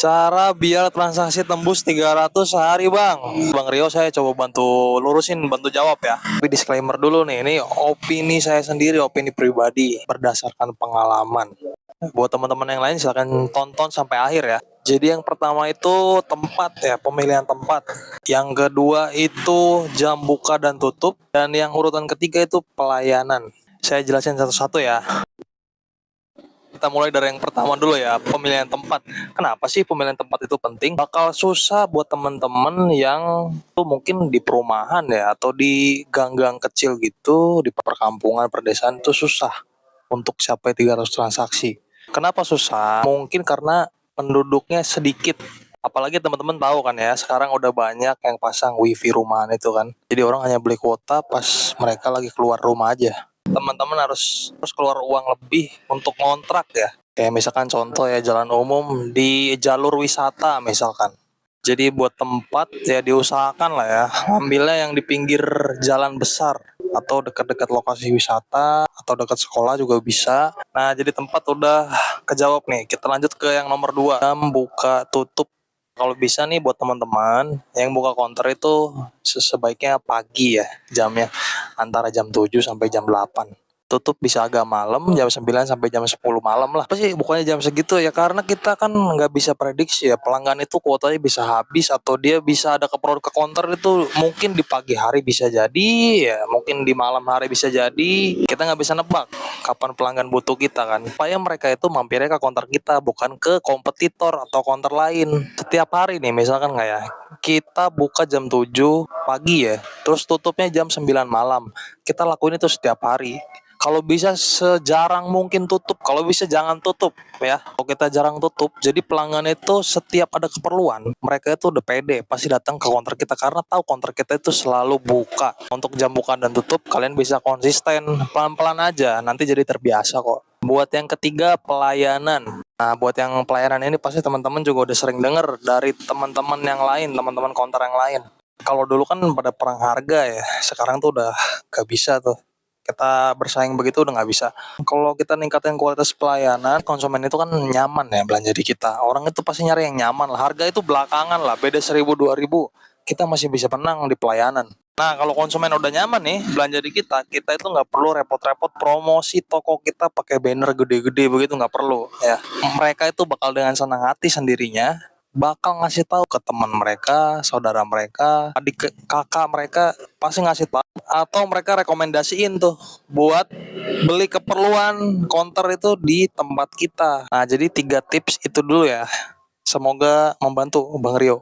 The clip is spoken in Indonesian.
Cara biar transaksi tembus 300 sehari bang. Bang Rio saya coba bantu jawab ya. Tapi disclaimer dulu nih, ini opini saya sendiri, opini pribadi berdasarkan pengalaman. Buat teman-teman yang lain silahkan tonton sampai akhir ya. Jadi yang pertama itu tempat ya, pemilihan tempat. Yang kedua itu jam buka dan tutup. Dan yang urutan ketiga itu pelayanan. Saya jelasin satu-satu ya. Kita mulai dari yang pertama dulu ya, pemilihan tempat. Kenapa sih pemilihan tempat itu penting? Bakal susah buat teman-teman yang tuh mungkin di perumahan ya, atau di gang-gang kecil gitu, di perkampungan, perdesaan itu susah untuk capai 300 transaksi. Kenapa susah? Mungkin karena penduduknya sedikit. Apalagi teman-teman tahu kan ya, sekarang udah banyak yang pasang wifi rumahan itu kan. Jadi orang hanya beli kuota pas mereka lagi keluar rumah aja. Teman-teman harus keluar uang lebih untuk ngontrak ya. Kayak misalkan contoh ya, jalan umum di jalur wisata misalkan. Jadi buat tempat ya diusahakan lah ya, ambilnya yang di pinggir jalan besar atau dekat-dekat lokasi wisata atau dekat sekolah juga bisa. Nah, jadi tempat udah kejawab nih. Kita lanjut ke yang nomor 2, jam buka tutup. Kalau bisa nih buat teman-teman yang buka counter itu sebaiknya pagi ya jamnya, antara jam 7 sampai jam 8. Tutup bisa agak malam, jam 9 sampai jam 10 malam lah. Apa sih bukannya jam segitu ya, karena kita kan nggak bisa prediksi ya, pelanggan itu kuotanya bisa habis atau dia bisa ada keperluan ke counter itu mungkin di pagi hari bisa jadi ya, mungkin di malam hari bisa jadi. Kita nggak bisa nebak kapan pelanggan butuh kita kan. Supaya mereka itu mampirnya ke counter kita, bukan ke kompetitor atau counter lain. Setiap hari nih misalkan nggak ya, kita buka jam 7 pagi ya, terus tutupnya jam 9 malam. Kita lakuin itu setiap hari. Kalau bisa sejarang mungkin tutup, kalau bisa jangan tutup ya. Kalau kita jarang tutup, jadi pelanggan itu setiap ada keperluan, mereka itu udah pede, pasti datang ke counter kita karena tahu counter kita itu selalu buka. Untuk jam buka dan tutup, kalian bisa konsisten, pelan-pelan aja, nanti jadi terbiasa kok. Buat yang ketiga, pelayanan. Nah, buat yang pelayanan ini pasti teman-teman juga udah sering denger dari teman-teman yang lain, teman-teman counter yang lain. Kalau dulu kan pada perang harga ya, sekarang tuh udah gak bisa tuh. Kita bersaing begitu udah nggak bisa. Kalau kita ningkatin kualitas pelayanan, konsumen itu kan nyaman ya belanja di kita. Orang itu pasti nyari yang nyaman lah. Harga itu belakangan lah, beda 1.000 2.000, kita masih bisa menang di pelayanan. Nah, kalau konsumen udah nyaman nih belanja di kita itu nggak perlu repot-repot promosi toko kita pakai banner gede-gede begitu, nggak perlu ya. Mereka itu bakal dengan senang hati sendirinya bakal ngasih tahu ke teman mereka, saudara mereka, adik kakak mereka, pasti ngasih tahu atau mereka rekomendasiin tuh buat beli keperluan counter itu di tempat kita. Nah, jadi 3 tips itu dulu ya. Semoga membantu Bang Rio.